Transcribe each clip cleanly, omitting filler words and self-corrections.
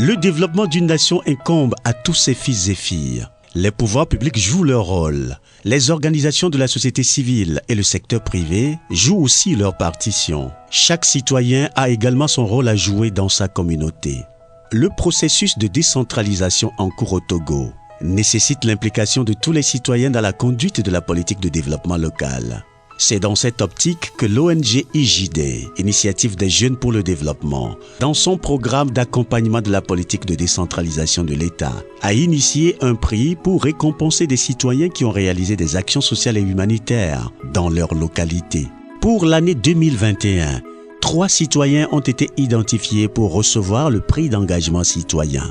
Le développement d'une nation incombe à tous ses fils et filles. Les pouvoirs publics jouent leur rôle. Les organisations de la société civile et le secteur privé jouent aussi leur partition. Chaque citoyen a également son rôle à jouer dans sa communauté. Le processus de décentralisation en cours au Togo nécessite l'implication de tous les citoyens dans la conduite de la politique de développement local. C'est dans cette optique que l'ONG IJD, Initiative des Jeunes pour le Développement, dans son programme d'accompagnement de la politique de décentralisation de l'État, a initié un prix pour récompenser des citoyens qui ont réalisé des actions sociales et humanitaires dans leur localité. Pour l'année 2021, 3 citoyens ont été identifiés pour recevoir le prix d'engagement citoyen.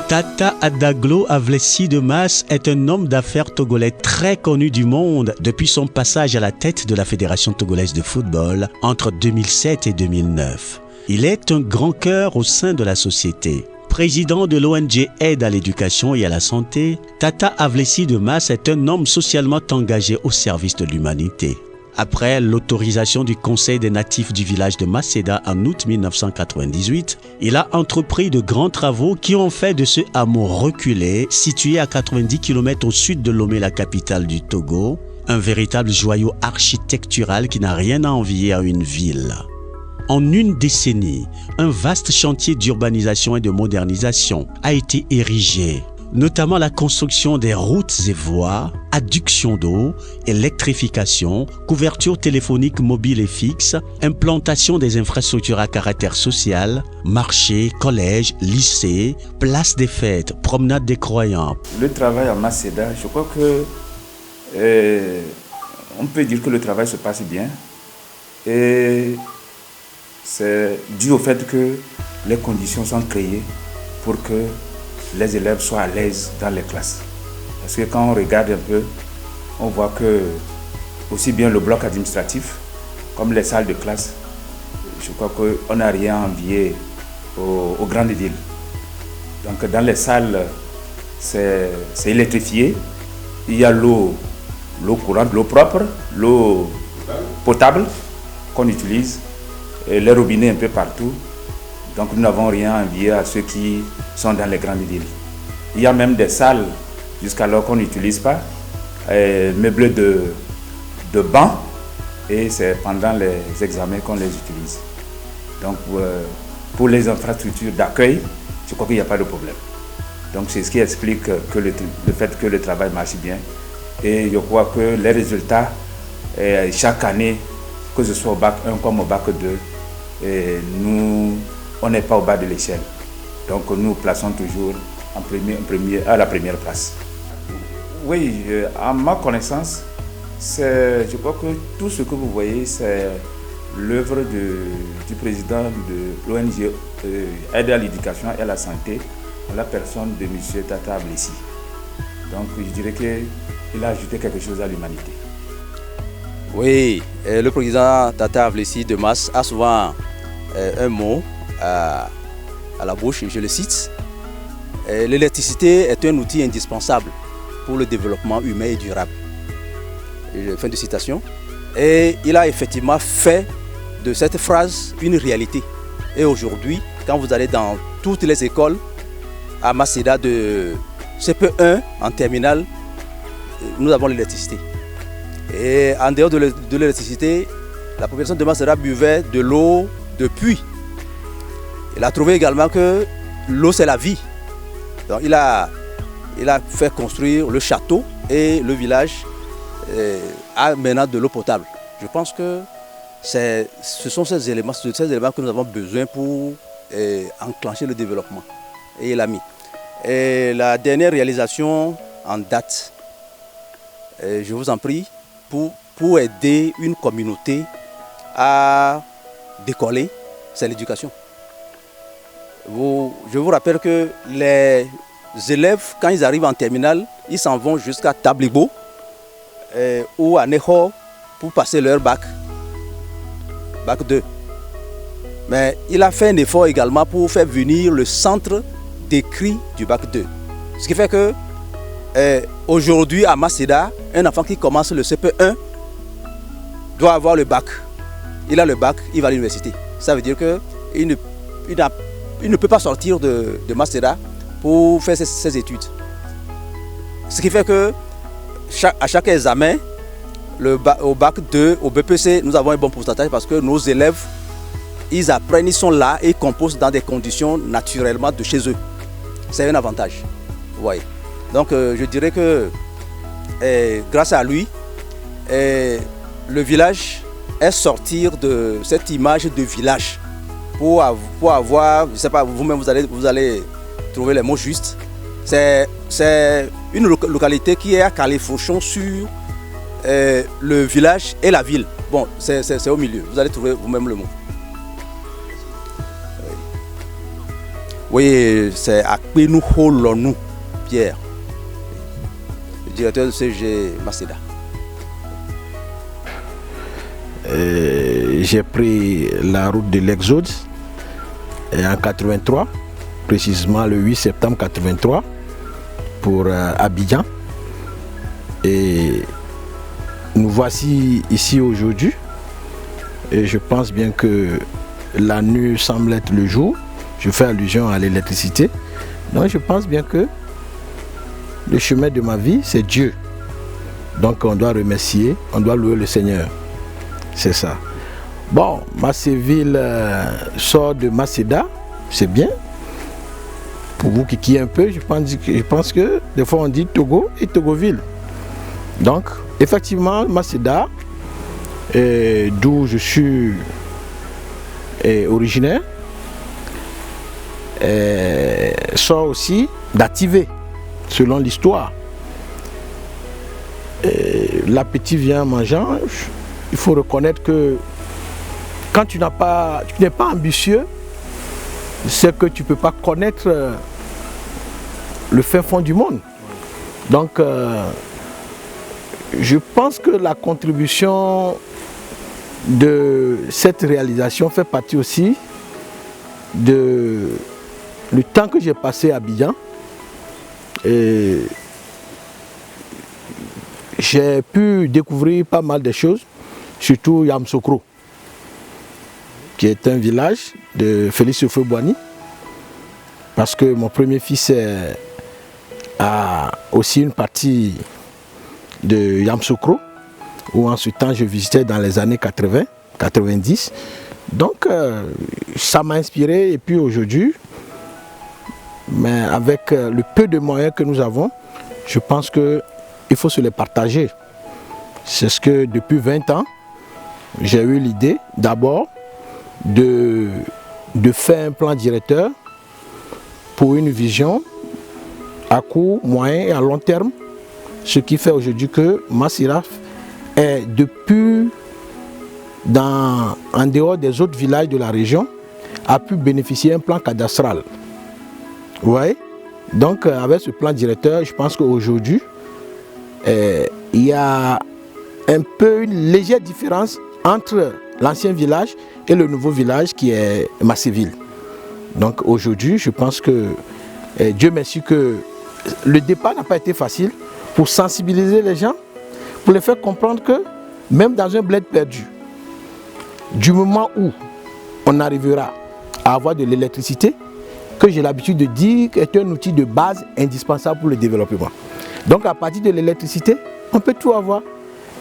Tata Adaglo Avlessi de Mas est un homme d'affaires togolais très connu du monde depuis son passage à la tête de la Fédération togolaise de football entre 2007 et 2009. Il est un grand cœur au sein de la société. Président de l'ONG Aide à l'éducation et à la santé, Tata Avlessi de Mas est un homme socialement engagé au service de l'humanité. Après l'autorisation du Conseil des natifs du village de Masséda en août 1998, il a entrepris de grands travaux qui ont fait de ce hameau reculé, situé à 90 km au sud de Lomé, la capitale du Togo, un véritable joyau architectural qui n'a rien à envier à une ville. En une décennie, un vaste chantier d'urbanisation et de modernisation a été érigé, notamment la construction des routes et voies, adduction d'eau, électrification, couverture téléphonique mobile et fixe, implantation des infrastructures à caractère social, marchés, collèges, lycées, places des fêtes, promenades des croyants. Le travail à Masséda, je crois que on peut dire que le travail se passe bien et c'est dû au fait que les conditions sont créées pour que les élèves soient à l'aise dans les classes. Parce que quand on regarde un peu, on voit que aussi bien le bloc administratif comme les salles de classe, je crois qu'on n'a rien à envier aux grandes villes. Donc dans les salles, c'est électrifié. Il y a l'eau courante, l'eau propre, l'eau potable qu'on utilise, et les robinets un peu partout. Donc nous n'avons rien à envier à ceux qui sont dans les grandes villes. Il y a même des salles, jusqu'alors qu'on n'utilise pas, meublées de bancs, et c'est pendant les examens qu'on les utilise. Donc pour les infrastructures d'accueil, je crois qu'il n'y a pas de problème. Donc c'est ce qui explique que le fait que le travail marche bien. Et je crois que les résultats, chaque année, que ce soit au bac 1 comme au bac 2, on n'est pas au bas de l'échelle. Donc nous plaçons toujours à la première place. Oui, à ma connaissance, je crois que tout ce que vous voyez, c'est l'œuvre du président de l'ONG Aide à l'éducation et à la santé, à la personne de M. Tata Avlessi. Donc je dirais qu'il a ajouté quelque chose à l'humanité. Oui, le président Tata Avlessi de Mas a souvent un mot à la bouche, je le cite. L'électricité est un outil indispensable pour le développement humain et durable. Fin de citation. Et il a effectivement fait de cette phrase une réalité. Et aujourd'hui, quand vous allez dans toutes les écoles à Masséda de CP1 en terminale, nous avons l'électricité. Et en dehors de l'électricité, la population de Masséda buvait de l'eau de puits. Il a trouvé également que l'eau c'est la vie. Donc il a fait construire le château et le village a maintenant de l'eau potable. Je pense que ce sont ces éléments que nous avons besoin pour enclencher le développement. Et il a mis. Et la dernière réalisation en date, je vous en prie, pour aider une communauté à décoller, c'est l'éducation. Je vous rappelle que les élèves, quand ils arrivent en terminale, ils s'en vont jusqu'à Tablibo ou à Neho pour passer leur bac 2. Mais il a fait un effort également pour faire venir le centre d'écrit du bac 2. Ce qui fait que aujourd'hui à Masséda, un enfant qui commence le CP1 doit avoir le bac. Il a le bac, il va à l'université. Ça veut dire qu'il ne peut pas sortir de Masséda pour faire ses études. Ce qui fait que à chaque examen, au bac 2, au BPC, nous avons un bon pourcentage parce que nos élèves, ils apprennent, ils sont là et ils composent dans des conditions naturellement de chez eux. C'est un avantage. Vous voyez. Donc je dirais que grâce à lui, le village est sortir de cette image de village pour avoir, je ne sais pas, vous-même vous allez trouver les mots justes. C'est une localité qui est à califourchon sur le village et la ville. Bon, c'est au milieu, vous allez trouver vous-même le mot. Oui, c'est Akpenouholonou, Pierre, le directeur de CG Masséda. J'ai pris la route de l'Exode en 83, précisément le 8 septembre 83, pour Abidjan. Et nous voici ici aujourd'hui. Et je pense bien que la nuit semble être le jour. Je fais allusion à l'électricité. Donc je pense bien que le chemin de ma vie, c'est Dieu. Donc on doit remercier, on doit louer le Seigneur. C'est ça. Bon, Masséville sort de Masséda, c'est bien. Pour vous qui un peu, je pense que des fois on dit Togo et Togoville. Donc, effectivement, Masséda, d'où je suis originaire, sort aussi d'Ativé, selon l'histoire. L'appétit vient en mangeant. Il faut reconnaître que quand tu n'es pas ambitieux, c'est que tu ne peux pas connaître le fin fond du monde. Donc, je pense que la contribution de cette réalisation fait partie aussi de le temps que j'ai passé à Abidjan. Et j'ai pu découvrir pas mal de choses, surtout Yamsokro, qui est un village de Félix Houphouët-Boigny, parce que mon premier fils a aussi une partie de Yamsokro, où en ce temps je visitais dans les années 80, 90. Donc ça m'a inspiré, et puis aujourd'hui, mais avec le peu de moyens que nous avons, je pense qu'il faut se les partager. C'est ce que depuis 20 ans, j'ai eu l'idée d'abord de faire un plan directeur pour une vision à court, moyen et à long terme, ce qui fait aujourd'hui que Massiraf est depuis en dehors des autres villages de la région, a pu bénéficier d'un plan cadastral. Vous voyez? Donc avec ce plan directeur, je pense qu'aujourd'hui, il y a un peu une légère différence entre l'ancien village et le nouveau village qui est Masséville. Donc aujourd'hui, je pense que Dieu merci que le départ n'a pas été facile pour sensibiliser les gens, pour les faire comprendre que même dans un bled perdu, du moment où on arrivera à avoir de l'électricité, que j'ai l'habitude de dire est un outil de base indispensable pour le développement. Donc à partir de l'électricité, on peut tout avoir.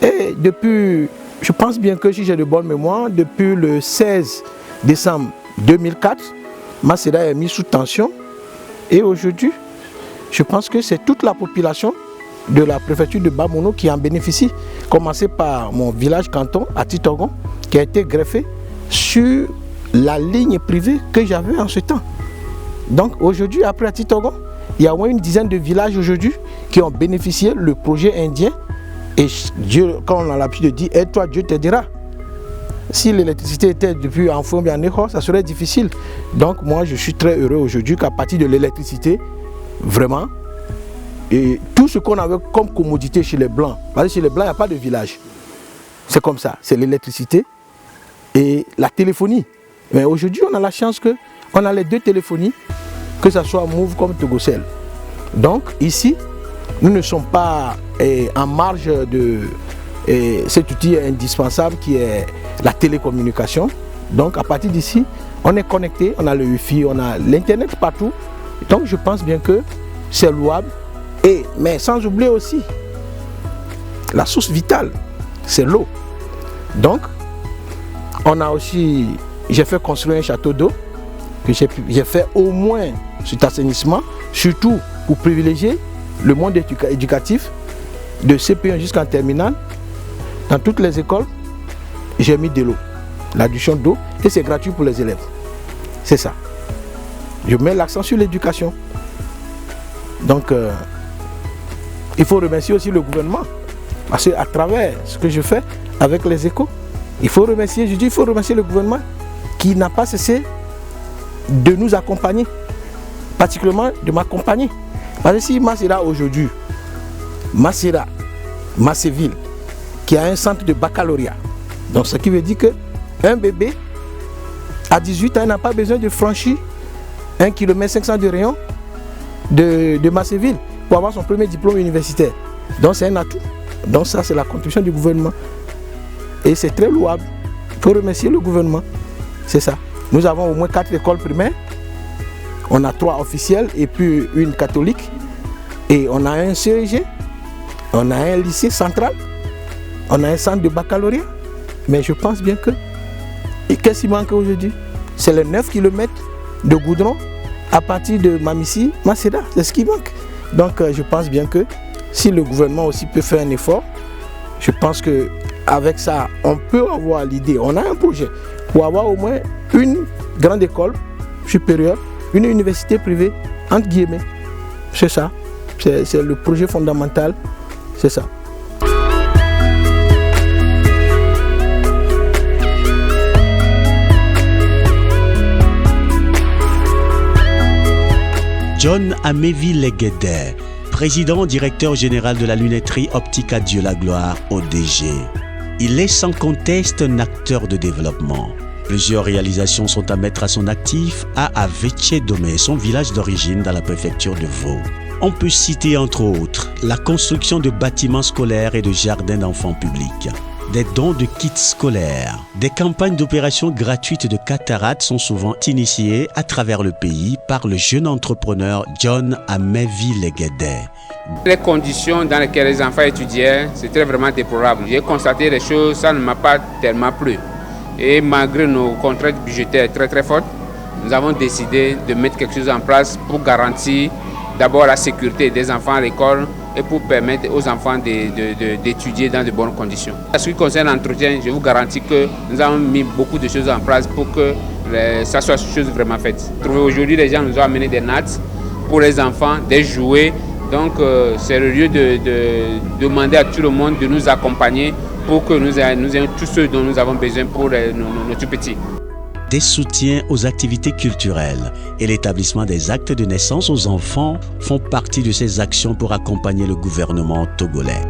Et depuis, je pense bien que si j'ai de bonne mémoire, depuis le 16 décembre 2004, Masséda est mis sous tension. Et aujourd'hui, je pense que c'est toute la population de la préfecture de Bamono qui en bénéficie. Commencé par mon village canton à Titogon, qui a été greffé sur la ligne privée que j'avais en ce temps. Donc aujourd'hui, après à Titogon, il y a au moins une dizaine de villages aujourd'hui qui ont bénéficié du projet indien. Et Dieu, quand on a l'habitude de dire, aide-toi, Dieu t'aidera. Si l'électricité était depuis en Fombi en Écho, ça serait difficile. Donc moi, je suis très heureux aujourd'hui qu'à partir de l'électricité, vraiment, et tout ce qu'on avait comme commodité chez les Blancs, parce que chez les Blancs, il n'y a pas de village. C'est comme ça, c'est l'électricité et la téléphonie. Mais aujourd'hui, on a la chance qu'on a les deux téléphonies, que ce soit Move comme Togocel. Donc ici, nous ne sommes pas en marge de cet outil indispensable qui est la télécommunication. Donc à partir d'ici, on est connecté, on a le Wi-Fi, on a l'Internet partout. Donc je pense bien que c'est louable. Mais sans oublier aussi, la source vitale, c'est l'eau. Donc, j'ai fait construire un château d'eau, que j'ai fait au moins cet assainissement, surtout pour privilégier le monde éducatif, de CP1 jusqu'en terminale. Dans toutes les écoles, j'ai mis de l'eau, l'adduction d'eau, et c'est gratuit pour les élèves. C'est ça. Je mets l'accent sur l'éducation. Donc, il faut remercier aussi le gouvernement, parce qu'à travers ce que je fais avec les échos, il faut remercier le gouvernement qui n'a pas cessé de nous accompagner, particulièrement de m'accompagner. Parce que si Masséra aujourd'hui, Masséville, qui a un centre de baccalauréat, donc ce qui veut dire qu'un bébé à 18 ans n'a pas besoin de franchir 1,5 km de rayon de Masséville pour avoir son premier diplôme universitaire. Donc c'est un atout. Donc ça c'est la contribution du gouvernement. Et c'est très louable. Il faut remercier le gouvernement. C'est ça. Nous avons au moins 4 écoles primaires. On a 3 officielles et puis une catholique. Et on a un CEG. On a un lycée central. On a un centre de baccalauréat. Mais je pense bien que... Et qu'est-ce qui manque aujourd'hui? C'est les 9 km de goudron à partir de Mamissi, Masséra. C'est ce qui manque. Donc je pense bien que si le gouvernement aussi peut faire un effort, je pense qu'avec ça, on peut avoir l'idée, on a un projet pour avoir au moins une grande école supérieure, une université privée, entre guillemets. C'est ça, c'est le projet fondamental, c'est ça. John Amevi Leguédé, président directeur général de la lunetterie Optica Dieu la Gloire, ODG. Il est sans conteste un acteur de développement. Plusieurs réalisations sont à mettre à son actif à Aveche-Domé, son village d'origine dans la préfecture de Vaud. On peut citer entre autres la construction de bâtiments scolaires et de jardins d'enfants publics, des dons de kits scolaires, des campagnes d'opérations gratuites de cataractes sont souvent initiées à travers le pays par le jeune entrepreneur John Amevi Leguédé. Les conditions dans lesquelles les enfants étudiaient, c'était vraiment déplorable. J'ai constaté des choses, ça ne m'a pas tellement plu. Et malgré nos contraintes budgétaires très fortes, nous avons décidé de mettre quelque chose en place pour garantir d'abord la sécurité des enfants à l'école et pour permettre aux enfants d'étudier dans de bonnes conditions. En ce qui concerne l'entretien, je vous garantis que nous avons mis beaucoup de choses en place pour que ça soit une chose vraiment faite. Aujourd'hui, les gens nous ont amené des nattes pour les enfants, des jouets. Donc, c'est le lieu de demander à tout le monde de nous accompagner pour que nous ayons tout ce dont nous avons besoin pour nos tout petits. Des soutiens aux activités culturelles et l'établissement des actes de naissance aux enfants font partie de ces actions pour accompagner le gouvernement togolais.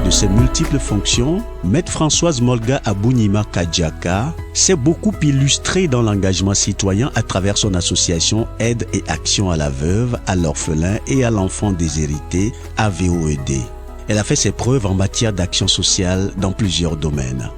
De ses multiples fonctions, Maître Françoise Molga Abounima Kadjaka s'est beaucoup illustrée dans l'engagement citoyen à travers son association Aide et Action à la veuve, à l'orphelin et à l'enfant déshérité, AVOED. Elle a fait ses preuves en matière d'action sociale dans plusieurs domaines.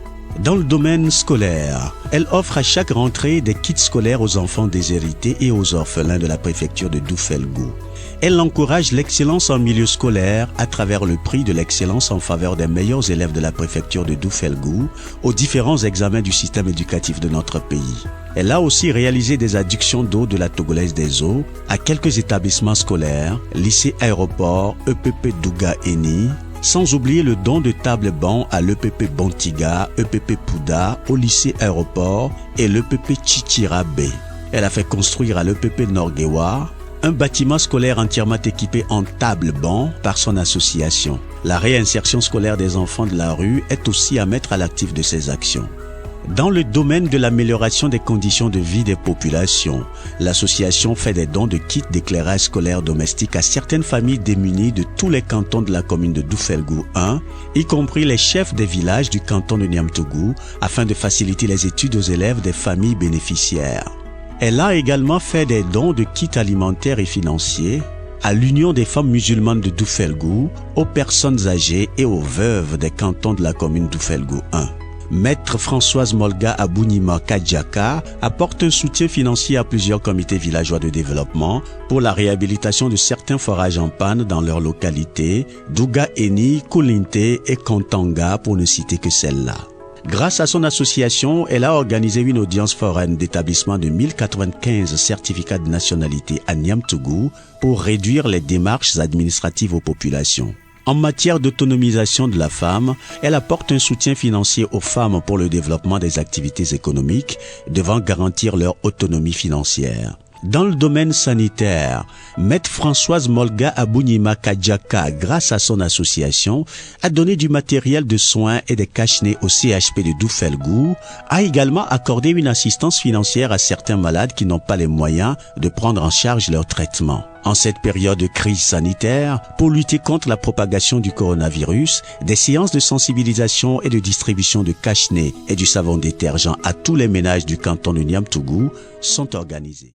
Dans le domaine scolaire, elle offre à chaque rentrée des kits scolaires aux enfants déshérités et aux orphelins de la préfecture de Doufelgou. Elle encourage l'excellence en milieu scolaire à travers le prix de l'excellence en faveur des meilleurs élèves de la préfecture de Doufelgou aux différents examens du système éducatif de notre pays. Elle a aussi réalisé des adductions d'eau de la Togolaise des eaux à quelques établissements scolaires, lycée aéroport, EPP Douga-Eni, sans oublier le don de tables-bancs à l'EPP Bontiga, EPP Pouda, au lycée aéroport et l'EPP Chichira B. Elle a fait construire à l'EPP Norgewa un bâtiment scolaire entièrement équipé en table-banc par son association. La réinsertion scolaire des enfants de la rue est aussi à mettre à l'actif de ces actions. Dans le domaine de l'amélioration des conditions de vie des populations, l'association fait des dons de kits d'éclairage scolaire domestique à certaines familles démunies de tous les cantons de la commune de Doufelgou 1, y compris les chefs des villages du canton de Niamtougou, afin de faciliter les études aux élèves des familles bénéficiaires. Elle a également fait des dons de kits alimentaires et financiers à l'Union des femmes musulmanes de Doufelgou, aux personnes âgées et aux veuves des cantons de la commune Doufelgou 1. Maître Françoise Molga Abounima Kadjaka apporte un soutien financier à plusieurs comités villageois de développement pour la réhabilitation de certains forages en panne dans leur localité, Douga Eni, Koulinte et Kontanga pour ne citer que celle-là. Grâce à son association, elle a organisé une audience foraine d'établissement de 1095 certificats de nationalité à Niamtougou pour réduire les démarches administratives aux populations. En matière d'autonomisation de la femme, elle apporte un soutien financier aux femmes pour le développement des activités économiques, devant garantir leur autonomie financière. Dans le domaine sanitaire, Maître Françoise Molga Abounima Kadjaka, grâce à son association, a donné du matériel de soins et des cache-nez au CHP de Doufelgou, a également accordé une assistance financière à certains malades qui n'ont pas les moyens de prendre en charge leur traitement. En cette période de crise sanitaire, pour lutter contre la propagation du coronavirus, des séances de sensibilisation et de distribution de cache-nez et du savon détergent à tous les ménages du canton de Niamtougou sont organisées.